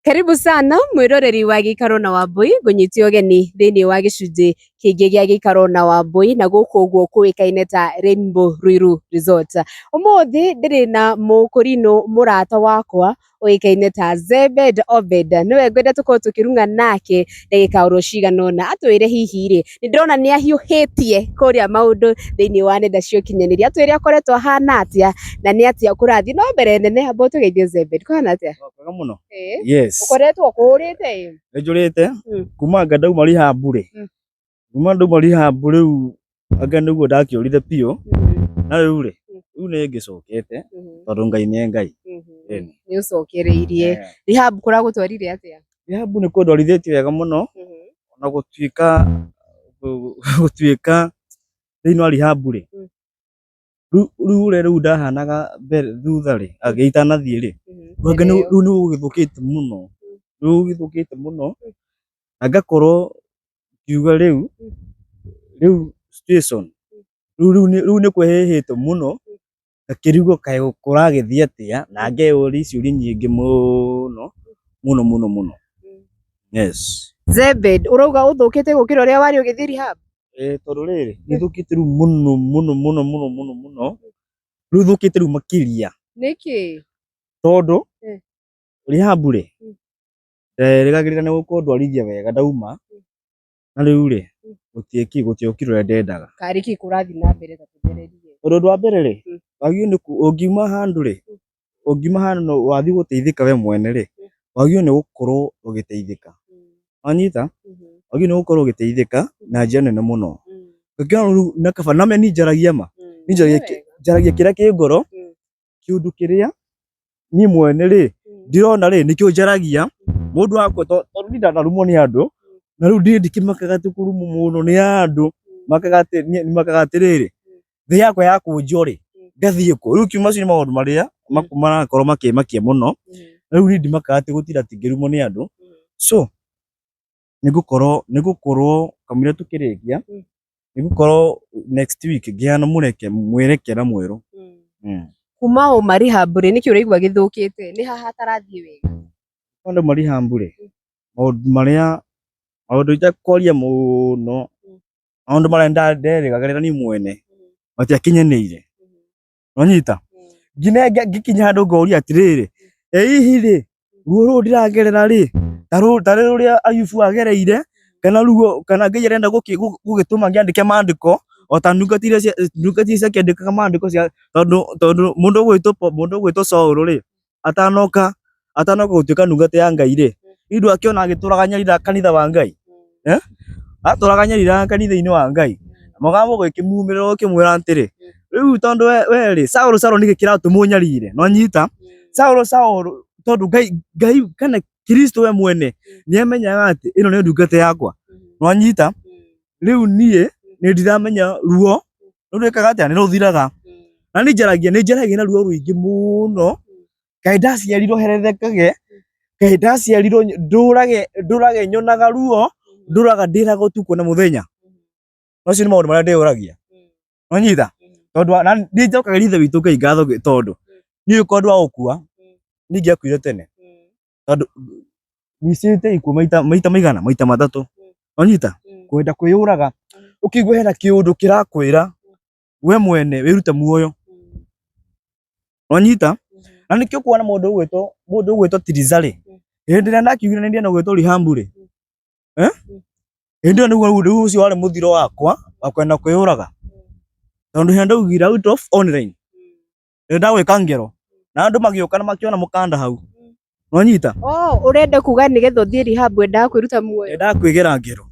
Karibu sana mwiroreri wa Gikaro na Wambui ngũnyitia ũgeni thiĩniĩ wa gĩcunjĩ kĩngĩ gĩa Gĩikaro na Wambui na gũkũ ũguo kũĩkaine ta Rainbow Ruiru Resort. Ũmũthĩ ndĩrĩ na mũkũrinũ mũrata wakwa ũĩkaine ta Zebed Obed, nĩwe ngwenda tũkorwo tũkĩrung'a nake ndagĩka oro cigana ũna atwĩre hihi rĩ nĩndĩrona nĩahiũhĩtie kũrĩa maũndũ thĩiniĩ wa nenda cia ũkinyanĩria, atwĩre akoretwo ahana atĩa na nĩ atĩa kũrathiĩ. No mbere nene amba ũtũgeithie Zebed, kũhana atĩa? Kwega mũno. Yes. Ukoretwo kũrĩte? Nĩnjũrĩte kuma anga ndauma rehab rĩ. Kuma ndauma rehab rĩu anga nĩguo ndakĩũrire biũ. Na rĩu rĩ nĩngĩcokete tondũ Ngai nĩ Ngai. Nĩũcokereirie. Rehab kũragũtwarire atĩa? Rehab nĩ kũndwarithĩtie wega mũno ona gũtuĩka thĩinĩ wa rehab rĩ rĩu ndahanaga thutha rĩ itanathiĩ rĩ rĩu nĩgũgĩthũkĩte mũno, nĩgũgĩthũkĩte mũno na ngakorwo ngiuga rĩu station rĩu nĩ kwĩhĩhĩte mũno ngakĩrigwo kaĩ kũragĩthiĩ atĩa na ngeyũria ciũria nyingĩ mũno. Yes. Zebed, ũrauga ũthũkĩte gũkĩra ũrĩa warĩ ũgĩthiĩ rehab? Tondũ rĩrĩ nĩthũkĩte rĩu mũno rĩu thũkĩte rĩu makĩria. Nĩkĩ? Tondũ rehab rĩ nderĩgagĩrĩra nĩgũkorwo ndwarithia wega ndauma na rĩu rĩ gũtiokire ũrĩa ndendaga. Karĩ kĩ kũrathiĩ na mbere tatũthererie? Tondũ ũndũ wa mbere rĩ wagĩrĩirwo ũngiuma handũ rĩ wathiĩ gũteithĩka we mwene rĩ wagĩrĩirwo nĩ gũkorwo ũgĩteithĩka. Wanyita? Wagĩrĩirwo nĩ gũkorwo ũgĩteithĩka na njĩra nene mũno. Ngakĩona rĩu na kaba na njaragia ma njaragia kĩrĩa kĩ ngoro kĩũndũ kĩrĩa niĩ mwene rĩ ndĩrona rĩ nĩkĩo njaragia mũndũ wakwa tondũ niĩ ndanarumwo nĩ andũ na rĩu ndikĩmakaga atĩ kũrumwo mũno nĩ andũ makaga atĩrĩrĩ thĩ yakwa ya kũnjwo rĩ ngathiĩ kũ. Rĩu kiuma macio nĩ maũndũ marĩa marakorwo makĩmakia mũno rĩu niĩ ndimakaga atĩ gũtirĩ atĩ ngĩrumwo nĩ andũ. So nĩgũkorwo kamũira tũkĩrĩkia nĩgũkorwo next week ngĩheana mwerekera mwerũ. Kuma uma rehab rĩ nĩkĩ ũraigua gĩthũkĩte? Nĩ haha hatarathiĩ wega? Ndauma rehab rĩ maũndũ itakwaria mũno maũndũ marĩa nderĩgagĩrĩra niĩ mwene matiakinyanĩire. Wanyita? Nginya ngĩkinya handũ ngoria atĩrĩrĩ hihi rĩ ruo rũrũ ndĩragerera rĩ ta rũrĩa ũrĩa Ayubu agereire kana Ngai arenda gũgĩtũma ngĩandĩke maandĩko ota ndungata iria ciakĩandĩkaga maandĩko tondũ mũndũ ũgwĩtwo Saũlũ rĩ atanoka gũtuĩka ndungata ya Ngai rĩ ithuĩ akĩona agĩtũraga nyarira kanitha wa Ngai. Atũraga nyarira kanitha-inĩ wa Ngai mũgambo ũgĩkĩmumĩrĩra ũkĩmwĩra atĩrĩ rĩu tondũ we rĩ Saũlũ nĩkĩ kĩratũma ũnyariire. Nĩwanyita? Saũlũ tondũ Ngai kana Kristo we mwene nĩamenyaga atĩ ĩno nĩ ndungata yakwa. Nĩwanyita? Rĩu niĩ nĩndiramenya ruo rũrĩkaga atĩa nĩrũthiraga na niĩ njaragia na ruo rũingĩ mũno kaĩ ndaciarirwo herethekage kaĩ ndaciarirwo ndũrage nyonaga ruo ndũraga ndĩraga ũtukũ na mũthenya. Macio nĩ maũndũ marĩa ndĩyũragia. Nĩwanyita? Tondũ na nĩnjokagĩria ithe witũ Ngai ngatho tondũ niĩ ũngĩkorwo ndĩ wa gũkua ningĩakuire tene tondũ nĩcĩte ikuũ maita maigana maita matatũ. Wanyita? Kwenda kwĩyũraga ũkĩigua hena kĩũndũ kĩrakwĩra we mwene wĩrute muoyo. Wanyita? Na nĩkĩo kuona mũndũ ũgwĩtwo Tiriza rĩ hĩndĩ ĩrĩa ndakiugire nĩndĩrenda gwĩtwo rehab rĩ hĩndĩ ĩyo nĩguo ũcio warĩ mũthiro wakwa wa kwenda kwĩyũraga tondũ hĩndĩ ndaugire out of online ndagwĩka ngero na andũ magĩũka na makĩona mũkanda hau. Nĩwanyita? Ũrenda kuga nĩgetha ũthiĩ rehab wendaga kwĩruta muoyo? Wendaga kwĩgera ngero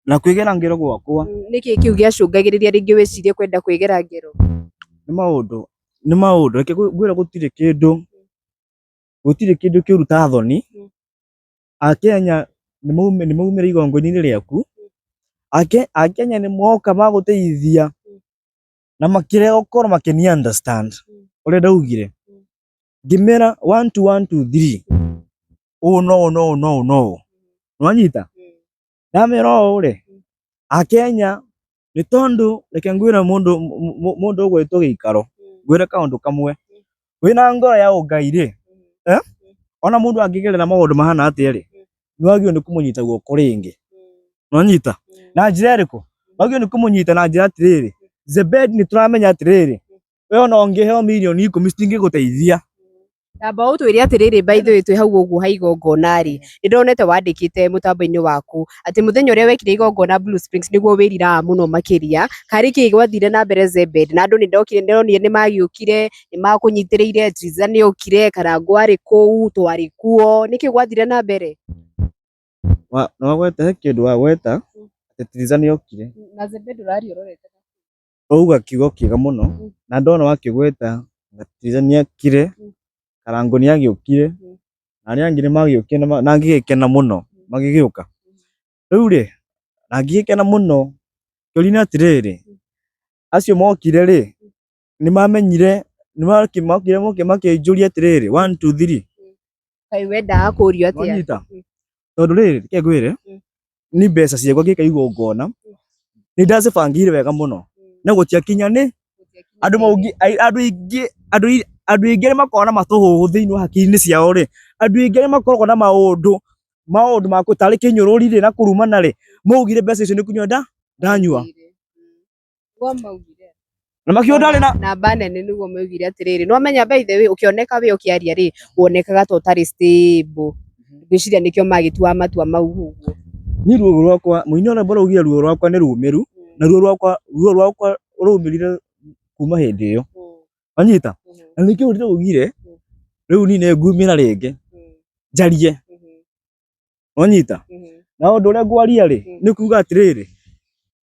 na kwĩgera ngero gwakwa. Nĩkĩ kĩu gĩacũngagĩrĩria rĩngĩ wĩcirie kwenda kwĩgera ngero? Nĩ maũndũ reke ngwĩre gũtirĩ kĩndũ kĩũru ta thoni. Akenya nĩmaumĩra igongona-inĩ rĩaku. Akenya nĩmoka magũteithia na makĩrega gũkorwo makĩni understand ũrĩa ndaugire ngĩmera 1 2 1 2 3 ũũ no. Nĩwanyita? Ndamera ũũ rĩ Akenya nĩ tondũ reke ngwĩre mũndũ ũgwĩtwo Gĩikaro ngwĩre kaũndũ kamwe wĩna ngoro ya ũngai rĩ ona mundu angigerera maundu mahana atia ri nwagio ni kumunyita guoko ringi nwanyita na njira iriku wagio ni kumunyita na njira atiriri Zebedi ni turamenya atiriri we ona ungiheo milioni 10 citingiguteithia Tamba utwire atiriri by the way twi hau uguo ha igongona ri ndonete wandikite mutambo-ini waku ati muthenya uria wekire igongona Blue Springs niguo wiriraga muno makiria kari ki gwathire na mbere Zebedi na andu ni ndokire ndonire ni magiukire ni makunyitiriire Triza ni ukire kana ngwari kuu twari kuo niki gwathire na mbere no gweta he kindu wa gweta ati Triza ni ukire na Zebedi urari urorete uga kiugo kiega muno na ndona wakigweta Triza ni akire Karangu ni agiukire na ni angire magiukire na ngigikena muno magigiuka riu ri na ngigikena muno kiuri ni atiriri acio mokire ri ni mamenyire ni mokire makinjuria atiriri 1 2 3 kai wenda kurio atia wanyita tondu riri ke ngwire ni mbeca ciakwa ngika igongona ni ndacibangire wega muno na gutiakinya ni andu maugi andu ingi ni makona matuhuhu thiini wa hakiri-ini ciao ri andu ingi ni makoragwo na maundu ma gutari kinyururi ri na kurumana ri maugire mbeca icio ni kunyua ndanyua na makio ndari na banene niguo maugire atiriri no menya by the way ukioneka we ukiaria ri wonekaga to tari stable ngwiciria nikio magitua matua mau uguo ni ruo rwakwa muini ona mbora ugia ruo rwakwa ni rumiru na ruo rwakwa rumirire kuma hindi iyo anyita na nikio ndiraugire riu ni ne ngumira ringi njarie anyita na undu uria ngwaria ri ni kuuga atiriri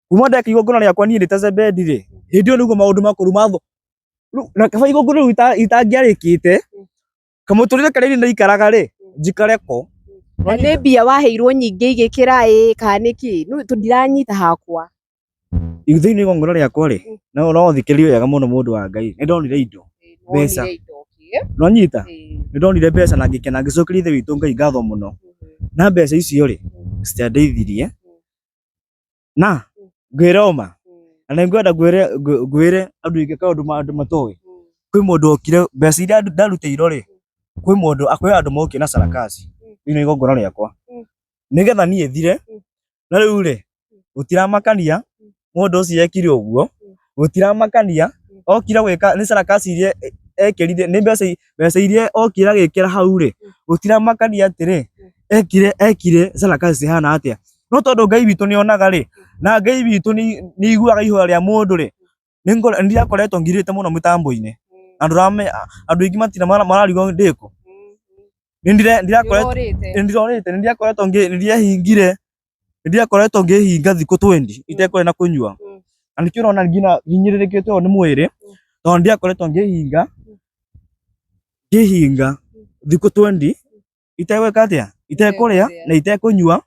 kuma ndeka igongona riakwa ni ta Zebedi ri hindi iyo niguo maundu makuru matho na kaba igongona riu itangiarikite kamuturire karia ndaikaraga ri njikareko na ni mbia waheirwo nyingi igikira kana niki no tundiranyita hakwa thiini igongona riakwa ri no thikirio wega muno mundu wa Ngai ni ndonire indo mbeca no nyita ni ndonire mbeca na ngikena ngicokeria ithe witu Ngai ngatho muno na mbeca icio ri citiandeithirie na ngwiroma na ngwenda ngwire andu ingi kaundu matowi kwi mundu okire mbeca iria ndarutĩirwo ri kwi mundu akwi andu mokie na sarakasi ino igongona riakwa nigetha nie thire na riu ri gutiramakania mundu ucio yekire uguo gutiramakania okira gwika ni sarakasi iria ekirire ni mbeca iria okira agikira hau ri gutiramakania atiri ekire sarakasi zihana atia no tondu Ngai witu ni onaga ri na Ngai witu ni iguaga ihoya ria mundu ri ndirakoretwo ngirite muno mitambo-ini andu ingi matina mararigwo ndiku ndirakoretwo ngihingire thiku 20 itekuri na kunyua na nikio urona ngina hinyirirekete ni mwiri tondu ndirakoretwo ngihinga thiku 20 itegwika atia itekuria na itekunyua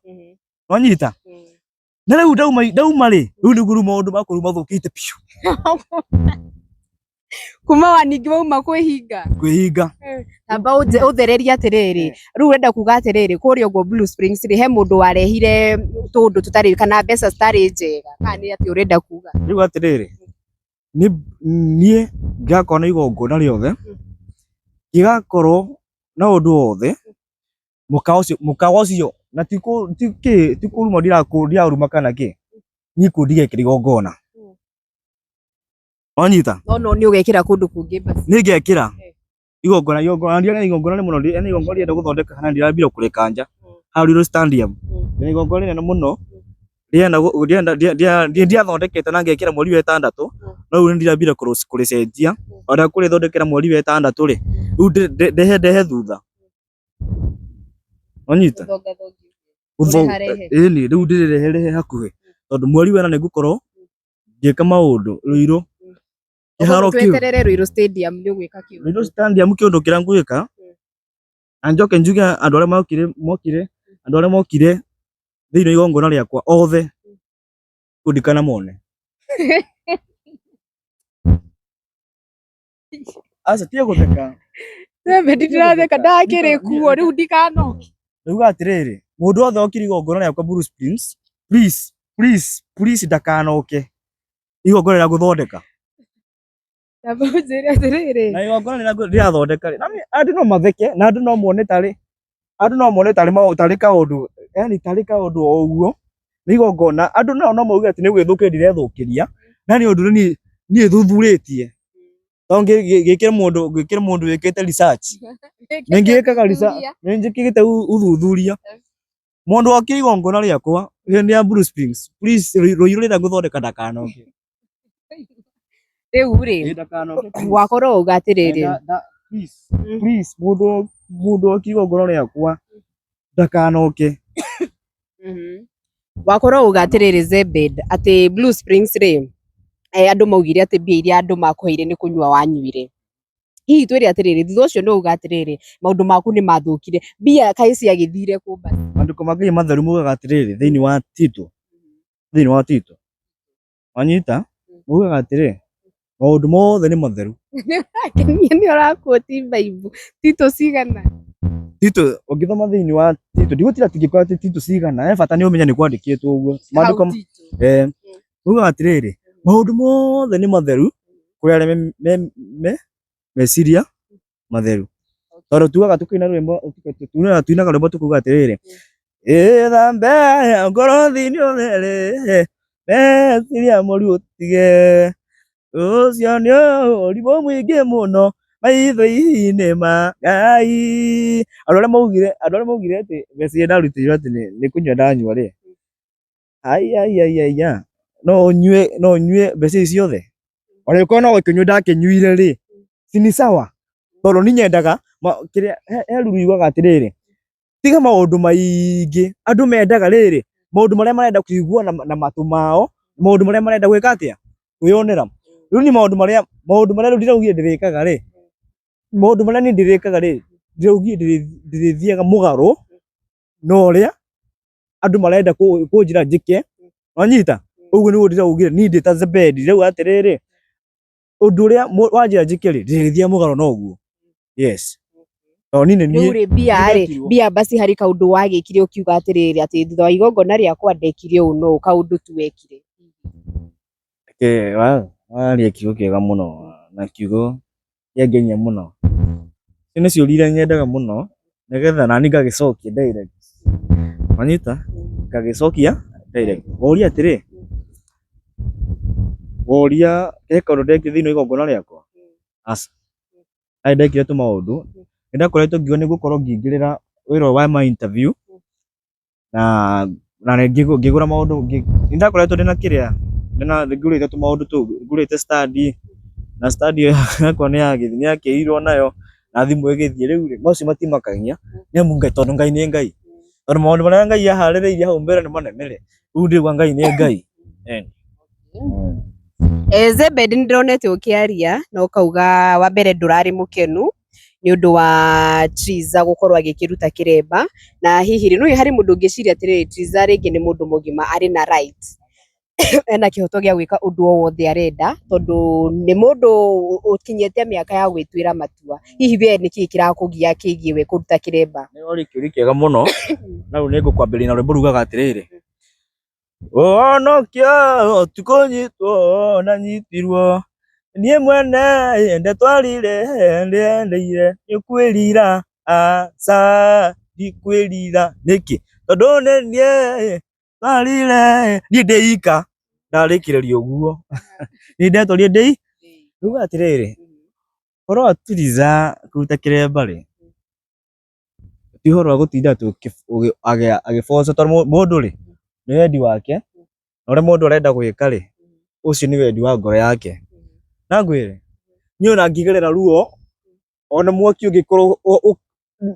wanyita na riu ndauma ri riu ni guru maundu makuru mathukite piu kuma waningi wauma kwihinga tamba uthereria atiriri riu urenda kuga atiriri kuria uguo Blue Springs ri he mundu warehire tundu tutari kana mbeca citari njega kana ni ati urenda kuga riu atiriri nie ngakona igongona riothe gigakorwo na undu wothe mukawa ucio na tikuruma ndiraruma kana ki niku ndigekira igongona wanyita no ni ugekira kundu kungi basi ni ngekira igongona ndia igongona ni muno ni igongona rienda guthondeka kana ndirambira kureka nja Hariro Stadium ni igongona rinene muno ndiathondekete na ngekira mweri wa 6 no riu ndirambira kuricenjia ona kuri thondekera mweri wa 6 ri riu ndehe thutha wanyita ni riu ndirehe hakuhi tondu mweri wa 4 nigukorwo ngika maundu Ruiru kiharo kiu tweterere Ruiru Stadium ni gwika kiu Ruiru Stadium kiundu kiria ngwika na njoke njuge andu aria mokire thiini igongona riakwa othe kundikana mone asa tie gutheka ndiratheka ndakiri kuo riu ndikanoke riu atiriri mundu othe okire igongona riakwa Blue Springs please ndakanoke igongona ria guthondeka aba njĩre atĩrĩrĩ na igongona ndĩrathondeka rĩ, andũ no matheke na andũ no mone tarĩ kaũndũ, yani tarĩ kaũndũ o ũguo, nĩ igongona. Andũ nao no mauge atĩ nĩ gwĩthũkĩria ndĩrethũkĩria, na nĩ ũndũ niĩ thuthurĩtie. To ngĩkĩre mũndũ wĩkĩte research, nĩ ngĩkaga research, nĩ njĩkĩte ũthuthuria. Mũndũ okire igongona rĩakwa hĩndĩ ya Blue Springs, please rũiru rũrĩa ngũthondeka ndakanoke. Rĩu rĩ wakorwo uga atĩrĩrĩ please mũndũ okire igongona rĩakwa ndakanoke. Wakorwo uga atĩrĩrĩ Zebed atĩ Blue Springs rĩ andũ maugire atĩ mbia iria andũ makũheire nĩ kũnyua wanyuire. Hihi twĩre atĩrĩrĩ thutha ũcio no uga atĩrĩrĩ maũndũ maku nĩ mathũkire, mbia kaĩ ciagĩthire kũ basi? Maandĩko ma Ngai matheru moigaga atĩrĩrĩ thĩinĩ wa Tito wanyita, moigaga atĩrĩ maũndũ mothe nĩ matheru. Nĩ ũrakũti Bible Tito cigana? Tito ũngĩthoma thĩinĩ wa Tito, ndigũtira tingĩkorwo atĩ Tito cigana, bata nĩ ũmenye nĩ kwandĩkĩtwo ũguo. Maandĩko moigaga atĩrĩrĩ maũndũ mothe nĩ matheru kũrĩ arĩa meciria matheru. Tondũ tugaga tũkĩina rwĩmbo tũkuga atĩrĩrĩ ĩthambe ngoro thĩ-inĩ ũthere meciria moru ũtige, ũcio nĩ ũrimũ mũingĩ mũno maitho-inĩ ma Ngai. Andũ arĩa maugire atĩ mbeca iria ndarutĩirwo atĩ nĩ kũnyua ndanyua rĩ, aiya no nyue mbeca ici ciothe, ona angĩkorwo no gũkĩnyua ndakĩnyuire rĩ, si ni sawa. Tondũ niĩ nyendaga kĩrĩa he ruru yugaga atĩrĩrĩ tiga maũndũ maingĩ, andũ mendaga rĩrĩ maũndũ marĩa marenda kũigua na matũ mao, maũndũ marĩa marenda gwĩka atĩa kwĩyonera. Rĩu niĩ maũndũ marĩa rĩu ndĩraugire ndĩrĩkaga rĩ, maũndũ marĩa niĩ ndĩrĩkaga rĩ, ndĩraugire ndĩrĩthiaga mũgarũ na ũrĩa andũ marenda kũnjĩra njĩke, wanyita. Ũguo nĩguo ndĩraugire niĩ ndĩ ta Zebedi, ndĩrauga atĩrĩrĩ ũndũ ũrĩa wanjĩra njĩke rĩ, ndĩrĩthiaga mũgarũ na ũguo. Yes. Rĩu rĩ mbia basi harĩ kaũndũ wagĩkire ũkiuga atĩrĩrĩ atĩ thutha wa igongona rĩakwa ndekire ũũ no kaũndũ tu wekire? Waria kiugo kĩega mũno na kiugo kĩangenia mũno. Icio nĩ ciũria iria nyendaga mũno nĩgetha nani ngagĩcokia direct. Wanyita? Ngagĩcokia direct. Woria atĩrĩ woria he kaũndũ ndekire thĩinĩ wa igongona rĩakwa? Aca. Harĩ ndekire tũmaũndũ, nĩndakoretwo ngiuga nĩngũkorwo ngĩingĩrĩra wĩra wa ma interview na ngĩgũra maũndũ, nĩndakoretwo ndĩna kĩrĩa ngũrĩte tũmaũndũ tũu, ngũrĩte study na study yakwa nĩyakĩirwo nayo na thimũ ĩgĩthiĩ. Rĩu rĩ macio matimakagia nĩamu tondũ Ngai nĩ Ngai, tondũ maũndũ marĩa Ngai aharĩrĩirie hau mbere nĩ manene rĩ, rĩu ndĩrauga Ngai nĩ Ngai. Zebedi nĩndĩronete ũkĩaria na ũkauga wa mbere ndũrarĩ mũkenu nĩ ũndũ wa Triza gũkorwo agĩkĩruta kĩremba, na hihi rĩ no harĩ mũndũ ũngĩciria atĩrĩrĩ Triza rĩngĩ nĩ mũndũ mũgima arĩ na right ena kĩhoto gĩa gwĩka ũndũ o wothe arenda, tondũ nĩ mũndũ ũkinyĩte mĩaka ya gwĩtuĩra matua. Hihi we nĩkĩ kĩrakũgia kĩgiĩ we kũruta kĩremba? Nĩ ũrĩ kĩũria kĩega mũno na rĩu nĩngũkwambĩrĩria na rwĩmbo rugaga atĩrĩrĩ ũhonokio ti kũnyitwo na nyitirwo, niĩ mwene ndetwarire ndĩendeire, nĩũkwĩrira aca ndikwĩrira. Nĩkĩ? Tondũ nĩ niĩ twarire niĩ ndĩ ika ndarĩkĩrĩria ũguo niĩ ndetwarire ndĩ ruga atĩrĩrĩ ũhoro wa Triza kũruta kĩremba rĩ, ti ũhoro wa gũtinda agĩboco, tondũ mũndũ rĩ nĩ wendi wake na ũrĩa mũndũ arenda gwĩka rĩ, ũcio nĩ wendi wa ngoro yake. Na ngwĩre niĩ ona ngĩgerera ruo ona mwaki ũngĩkorwo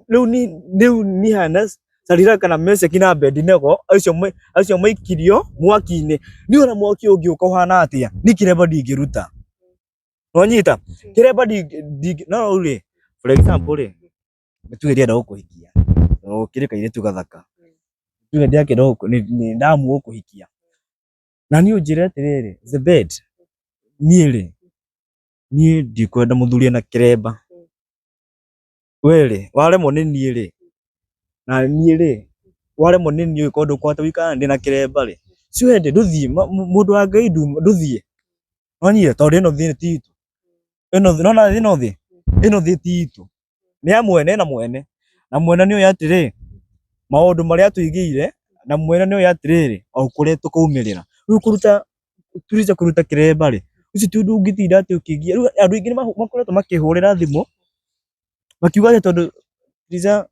rĩu nĩ hana Shadiraka na Meshaki na Abedinego acio maikirio mwaki-inĩ, niĩ ona mwaki ũngĩũka ũhana atĩa niĩ kĩremba ndingĩruta. Wanyita? Kĩremba no rĩu rĩ for example rĩ nĩtuge ndĩrenda gũkũhikia na ũkĩrĩ kairĩtu gathaka, tuge nĩ ndamu gũkũhikia na niĩ ũnjĩre atĩrĩrĩ Zebedi niĩ ndikwenda mũthuri ena kĩremba. We rĩ waremwo nĩ niĩ rĩ na niĩ rĩ waremwo nĩ niĩ ũngĩkorwo ndũkũhota gũikara ndĩ na kĩremba rĩ, si wende ndũthiĩ mũndũ wa Ngai ndũthiĩ. Wanyita? Tondũ ĩno thĩ ti itũ, ino thi titu ni a mwene na mwene ni oya atiri maundu maria tuigire na mwene ni oya atiri o kuria tukumirira riu kuruta kiremba ri uci tu ndungitinda ati ukigia riu andu aingi makoretwo makihurira thimu makiuga ati tondu Triza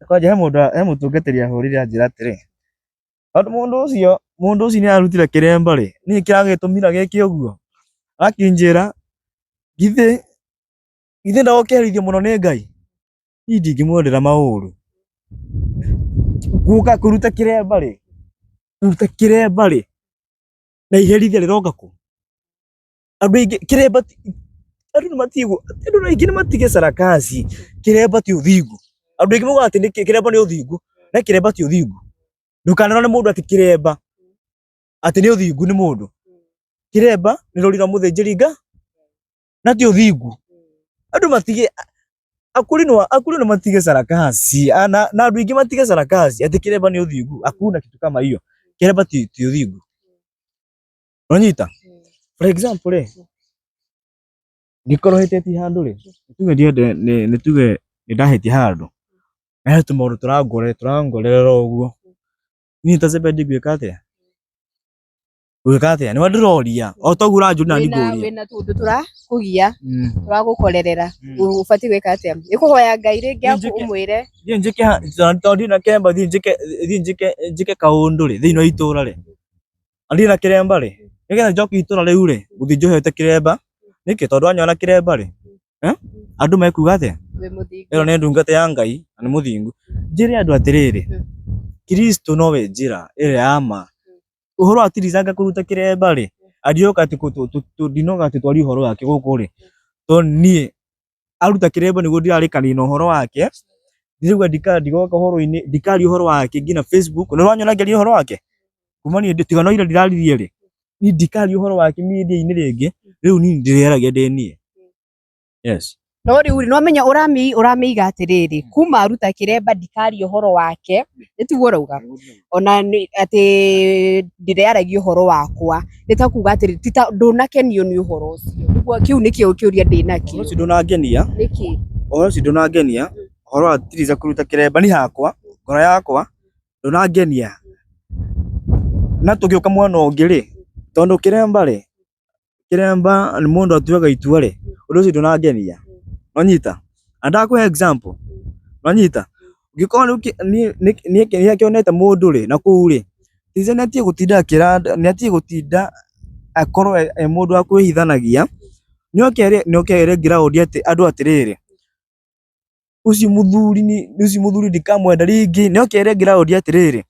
kwanja he mutungatiri ahurire anjira atiri mundu ucio ni arutire kiremba ri ni kiragitumira giki uguo akinjira githe ndagokerithio muno ni Ngai ni ndingimwendera mauru guka kuruta kiremba ri na iherithia riroka ku andu aingi kiremba andu aingi ni matige sarakasi kiremba ti uthingu andu aingi moga ati kiremba ni uthingu na kiremba ti uthingu ndukanarone mundu ati kiremba ati ni uthingu ni mundu kiremba ni rori rwa muthinjiri Ngai na ti uthingu andu matige akuri no matige sarakasi na andu aingi matige sarakasi ati kiremba ni uthingu hakuna kitu kama hiyo kiremba ti uthingu uranyita for example ngikoroheteti handu ri nituge ndahetie handu na he tumaundu turangorerera uguo ni ta Zebedi gwika atia niwe ndiroria o toguo uranjuri na niguria wina tundu turakugia turagukorerera ubati gwika atia ikuhoya Ngai ringi umwire thie njike tondi na kiremba thie njike kaundu ri thiini wa itura ri andi na kiremba ri nigetha njoke itura riu ri guthii njohete kiremba niki tondu anyona kiremba ri andu mekuga atia ino ni ndungata ya Ngai na ni muthingu njire andu atiriri Kristo nowe njira ire ama uhoro atirizanga kuruta kiremba ri adioka ati ndinoga ati twari uhoro wake guku ri to nie aruta kiremba niguo ndirarikania na uhoro wake ndirigwa ndigoka uhoro-ini ndikari uhoro wake ngina Facebook ni rwanyona ngeria uhoro wake kuma ni tiga no ira ndiraririe ri ni ndikari uhoro wake media-ini ringi riu ni ndireragia ndi nie yes no riu no menya uramiiga atiriri kuma aruta kiremba ndikari uhoro wake nitiguo urauga ona ati ndireragia uhoro wakwa nitakuga atiri ndunakenio ni uhoro ucio niguo kiu nikio kiuria ndinakio uhoro ucio ndunangenia niki uhoro ucio ndunangenia uhoro wa Triza kuruta kiremba ni hakwa ngoro yakwa ndunangenia na tugiuka mwana ungi ri tondu kiremba ni mundu atuaga itua ri undu ucio ndunangenia wanyita andakwe example wanyita ngikona ni akionete mundu ri na kuu ri Triza netie gutinda akorwo mundu wa kwihithanagia niokere ground ati andu atiriri ucio muthuri ndikamwenda ringi niokere ground atiriri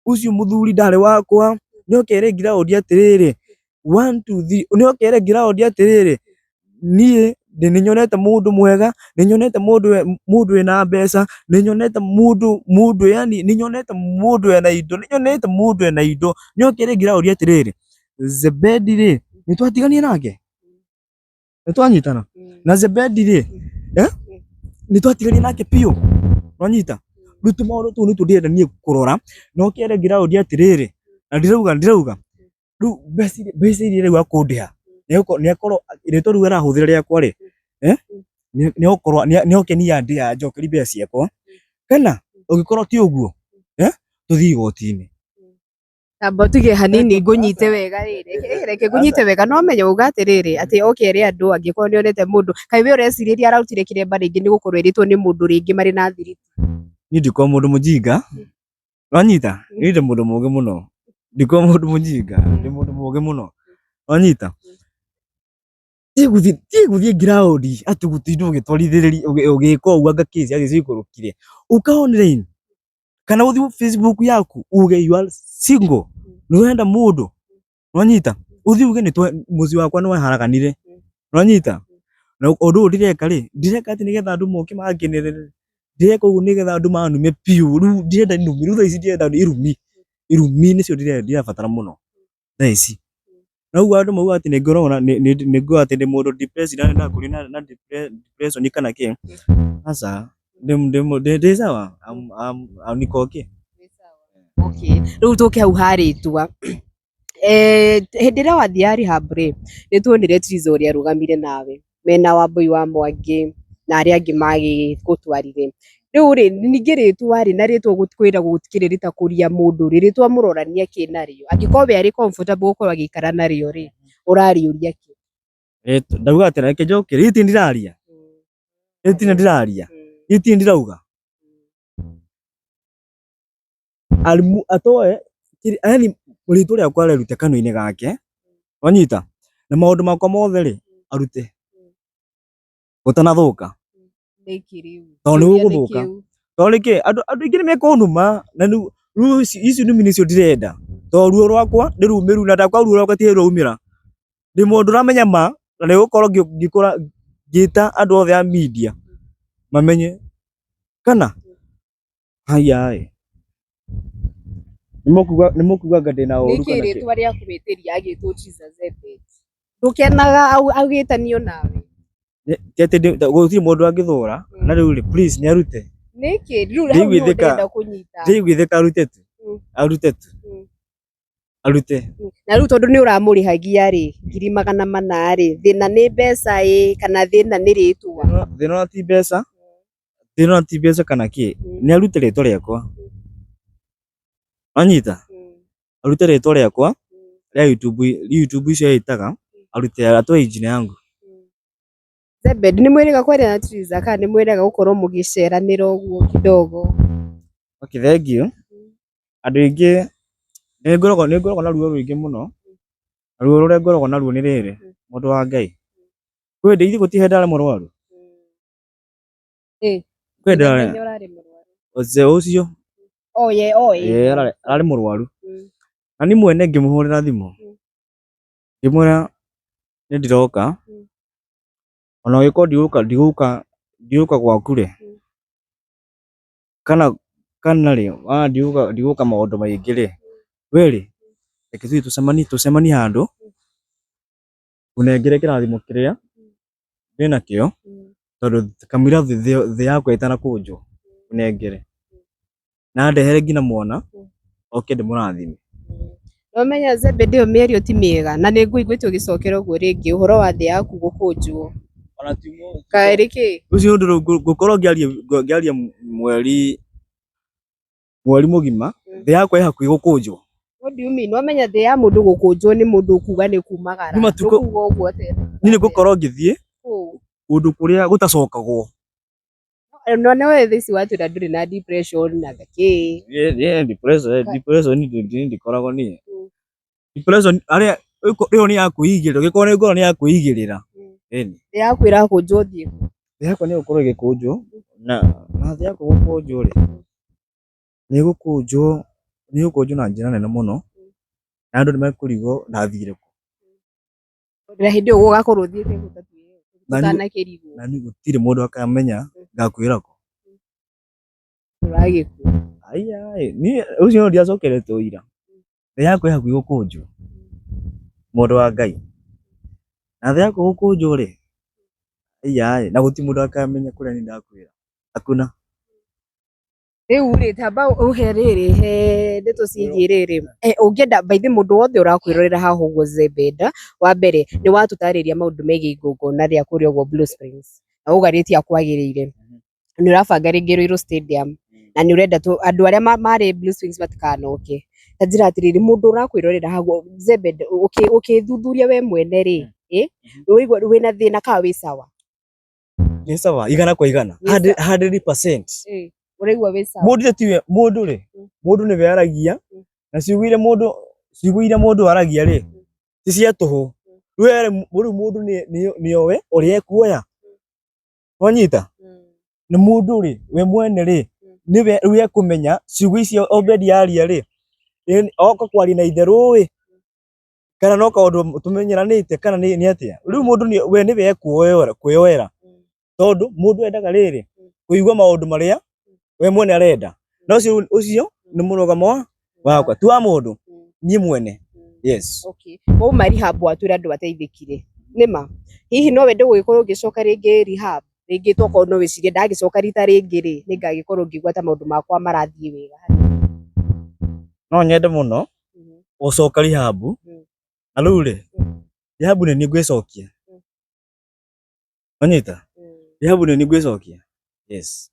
ucio muthuri ndari wakwa niokere ground atiriri 1 2 3 niokere ground atiriri nie ninyonete mundu mwega ninyonete mundu ena mbeca ninyonete mundu yani ninyonete mundu ena indo niokere ground atiriri Zebedi ri nitwatiganie nake nitwanyitana na Zebedi ri nitwatiganie nake piu wanyita rutu maundu tu nitu ndirenda nie kurora nokere ground atiriri na ndirauga riu mbeca iria riu akundiha niakorwo rito riu arahuthira riakwa ri niokenia ndia njokeri mbeca ciakwa kana ungikorwo ti uguo tuthii igoti-ini tamba tuge hanini ngunyite wega reke ngunyite wega no menye uga atiriri ati okere andu angikorwo nionete mundu kai we ureciriria arautire kiremba ringi ni gukorwo iritwo ni mundu ringi mari na thiriti ni ndiko mundu mujinga wanyita ni ndi mundu mugi muno ndiko mundu mujinga ndi mundu mugi muno wanyita guthie ground ati gutinda ugitwarithiriria ugika uguo anga kesi ati cikurukire uka online kana uthie Facebook yaku uge you are single nuenda mundu wanyita uthie uge ni muzi wakwa no haraganire wanyita na undu ndireka ri ndireka ati nigetha andu moke magenderere ndireka uguo nigetha andu manume piu riu ndirenda inumi riu thaici ndirenda irumi nicio ndirabatara muno thaici na uguo andu mauga ati ningo ati ndi mundu depressed na ndakuri na depression kana ki asa ndi sawa niko okay riu tuke hau haritwa hindi ria wathia rehab ri nituonire Triza uria arugamire nawe mena Wambui wa Mwangi na aria angi magigutwarire riu ri ningi ritwa ri na ritwa gutkwira gutikire ritakuria mundu ritwa murorania kinario angiko we ari comfortable gukorwo agikara nario ri urariuria ki ndauga ati reke njoke riti ndiraria riti ndiraria riti ndirauga alimu atoe yani ritwa riakwa arerute kanua-ini gake wanyita na maundu makwa mothe ri arute gutanathuka tondu ni guguthuka tondu ki andu aingi ni mekunuma na riu ici numi nicio ndirenda tondu ruo rwakwa ni rumiru na ndakwa ruo rwakwa ti rumira ndi mundu uramenya ma na ni gukorwo ngikora ngita andu othe a media mamenye kana haya ni mukuga ngade na uru kana niki ritwa ria kubitiria agitwo Jesus Ebet ndukenaga augitanio nawe tete gutiri mundu angithura na riu ri please ni arute niki riu ndenda kunyita ndiguithika arute tu arute na riu tondu ni uramurihagia ri 400 ri thina ni mbeca kana thina ni ritwa thina ti mbeca thina ti mbeca kana ki ni arute ritwa riakwa anyita arute ritwa riakwa ria YouTube icio yitaga arute atoe ijina yangu Zebed ni mwiriga kwaria na Triza kana ni mwiriga gukorwo mugiceranira uguo kidogo okay thank you andu aingi ni ngoragwo na ruo ruingi muno ruo ruria ngoragwo naruo ni riri mundu wa Ngai kwende ithi gutihe ndare murwaru kwende oze ucio arari murwaru na ni mwene ngimuhurira thimu ngimwira ni ndiroka ona giko ndiuka gwaku ri kana ri ndiuka maundu maingi ri we ri reke thui tucemanie handu unengere kirathimo kiria ndina kio tondu kamwira thi yakwa itanakunjwo unengere na ndehere ngina mwana oke ndimurathime nomenya Zebed iyo mĩario ti mĩega na nĩ ngũiguĩte ũgĩcokera ũguo rĩngĩ ũhoro wa thĩ yaku gũkũnjwo kaĩ rĩkĩ ucio ndu ngukorwo ngiaria mweri mugima thĩ yakwa ĩ hakuhĩ gũkũnjwo what do you mean wamenya thĩ ya mũndũ gũkũnjwo nĩ mũndũ kuga nĩ kumagara kuga ũguo atĩa ni ngukorwo ngithie kundu kuria gutacokagwo no we thisi watu na nduri na depression na gaki depression ni ndikoragwo ni depression aria rio ni yakuigirira giko ni ngoro ni yakuigirira eni yakwira kunjwo thie yakwa ni gukorwo gikunjwo na thĩ yakwa gukunjwo ri ni gukunjwo na njira nene muno na andu ni mekurigwo ndathire ku na hindi uguo gakorwo thiete gutatanakirirwo na ni gutire mundu akamenya ngakwira ku uragiku ai ni ucio ndiacokerete uira thĩ yakwa ĩ hakuhĩ gũkũnjwo mundu wa Ngai na thĩ yakwa gũkũnjwo ri ai na guti mundu akamenya kuria ni ndakwira hakuna riu ri tamba uhe riri he ndeto ciĩgiĩ riri ũngĩenda by the mundu wothe ũrakwĩrorera haha ũguo Zebed wa mbere ni watũtarĩria maũndũ megiĩ igongona rĩa kũrĩa ũguo Blue Springs na ũgarĩtie akwagĩrĩire nĩ ũrabanga rĩngĩ Ruiru Stadium na nĩ ũrenda andũ arĩa marĩ Blue Springs matikanoke ta njĩra atĩrĩrĩ mũndũ ũrakwĩrorera haha Zebed ũkĩthuthuria we mwene rĩ wĩigua wĩna thĩna ka wĩ sawa ni sawa igana kwa igana 100% uraigua wĩ sawa mundu tiwe mundu ri mundu ni weragia na ciguire mundu aragia ri ti cia tuhu were mundu ni owe uria ekuoya wanyita ni mundu ri we mwene ri niwe we kumenya ciugo icio obedi yaria ri oka kwaria na itheru ri kana no kaundu tumenyeranite kana ni atia riu mundu we niwe ekuoyera tondu mundu endaga riri kuigua maundu maria we mwene arenda no ucio ni murugamo wakwa tu wa mundu nie mwene yes okay o rehab atwira andu bateithikire nima hihi no wende gugikorwo gicoka ringi rehab ringi toko no wicirie ndagicoka rita ringi ri ningagikorwo ngigwa ta maundu makwa marathie wega no nyende muno gucoka rehab na riu ri rehab ni ngwicokia Wanyita Rehab ni ngwicokia yes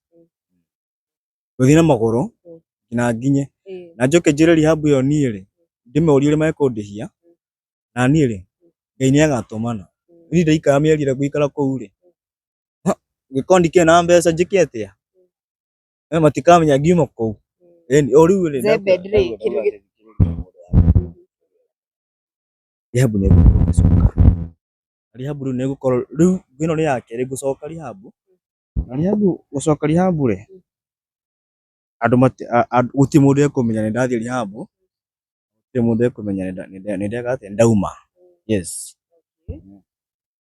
guthii na maguru na nginye na njoke njire Rehab iyo nie ri ndimeũrie ũrĩa mekũndĩhia na niĩ ri Ngai nĩ agatumana niĩ ndaikara mĩeri ĩrĩa ngũikara kũu ri angĩkorwo ndikĩrĩ na mbeca njĩke atĩa matikamenya ngiuma kũu o rĩu ri Zebed ri Rehab nĩ ngũcoka Rehab rĩu nĩ ngũkorwo rĩu ĩno nĩ ya kerĩ ngũcoka Rehab na Rehab gũcoka Rehab ri andũ gũtirĩ mũndũ ekũmenya nĩ ndathiĩ Rehab gũtirĩ mũndũ ekũmenya nĩ ndeka atĩa ndauma yes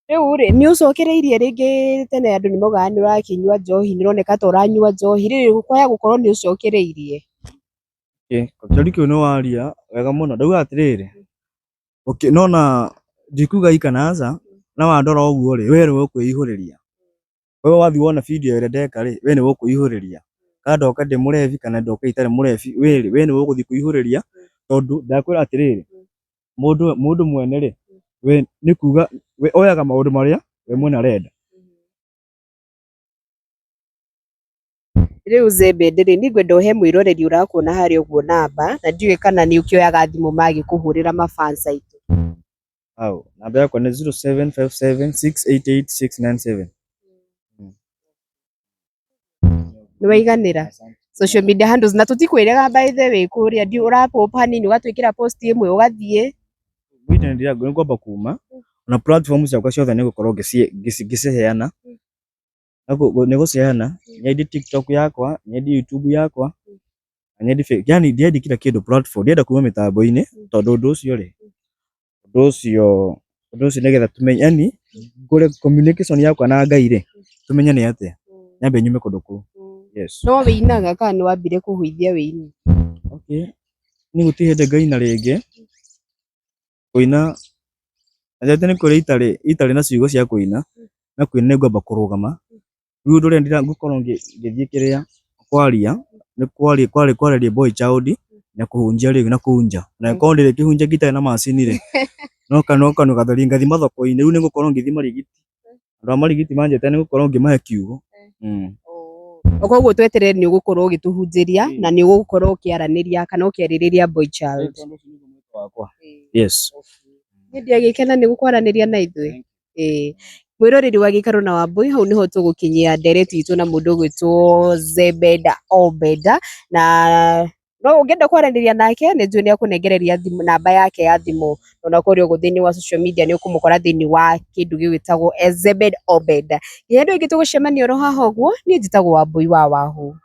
rĩu ri nĩ ũcokereirie rĩngĩ tene andũ nĩ maugaga nĩ ũrakĩnyua njohi nĩ ũroneka ta ũranyua njohi rĩrĩ kwaya gũkorwo nĩ ũcokereirie kĩũria kĩu nĩ waria wega mũno ndauga atĩrĩrĩ nona ndikuga ika na aca na wandora ũguo ri we nĩ ũkwĩihũrĩria we wathiĩ wona video ĩrĩa ndeka ri we nĩ ũkwĩihũrĩria kana ndoka ndĩ mũrebi kana ndoka itarĩ mũrebi we nĩ ũgũthiĩ kwĩihũrĩria tondũ ndakwĩra atĩrĩrĩ mũndũ mwene ri we nĩ kuga we oyaga maũndũ marĩa we mwene arenda rĩu Zebed ri nĩ ngwenda ũhe mwĩroreri ũrakuona harĩa ũguo namba na ndiũĩ kana nĩ ũkĩoyaga thimũ magĩkũhũrĩra mafans aitũ namba yakwa nĩ 0757688697 nĩ waiganĩra social media handles na tũtikwĩrĩga by the way kũrĩa ndi ũrapopa hanini ũgatwĩkĩra post ĩmwe ũgathiĩ weekend yangu nĩ ngwamba kuma na platform ciakwa ciothe nĩ ngũkorwo ngĩciheana nĩ gũciheana nyendi TikTok yakwa nyendi YouTube yakwa nyendi yani ndiendi kila kĩndũ platform ndienda kuma mĩtambo-inĩ tondũ ũndũ ũcio nĩgetha tumenye yani ngũre communication yakwa na Ngai ri tumenye nĩ atĩa nyambe nyume kũndũ kũu yes no wĩinaga kana nĩ wambire kũhuithia wĩini nĩ gũtirĩ hĩndĩ ngaina rĩngĩ kũina atĩ nĩ kũrĩ itarĩ na ciugo cia kũina na kũina nĩ ngwamba kũrũgama rĩu ũndũ ũrĩa ngũkorwo ngĩthiĩ kĩrĩa kwaria nĩ kwarĩria boy child na kũhunjia rĩu na kũnja na angĩkorwo ndĩrĩ kĩhunjia gĩtarĩ na macini ri no kanũ gatheri ngathi mathoko-inĩ rĩu nĩ ngũkorwo ngĩthiĩ marigiti andũ a marigiti manjĩta nĩ ngũkorwo ngĩmahe kiugo koguo tweterere nĩ ũgũkorwo ũgĩtũhunjĩria na nĩ ũgũkorwo ũkĩaranĩria kana ũkĩarĩrĩria boy child yes nĩ ndiagĩkena nĩ gũkwaranĩria na ithuĩ mwĩroreri wa Gĩikaro na Wambui hau nĩho tũgũkinyia nderetu itũ na mũndũ ũgwĩtwo Zebed Obed na no ũngĩenda kwaranĩria nake nĩ njũĩ nĩ akũnengereria namba yake ya thimũ ona kũrĩa ũguo thĩinĩ wa social media nĩ ũkũmũkora thĩinĩ wa kĩndũ gĩgwĩtagwo Zebed Obed. Nginya rĩu ĩngĩ tũgũcemania oro haha ũguo niĩ njĩtagwo Wambui wa Wahu.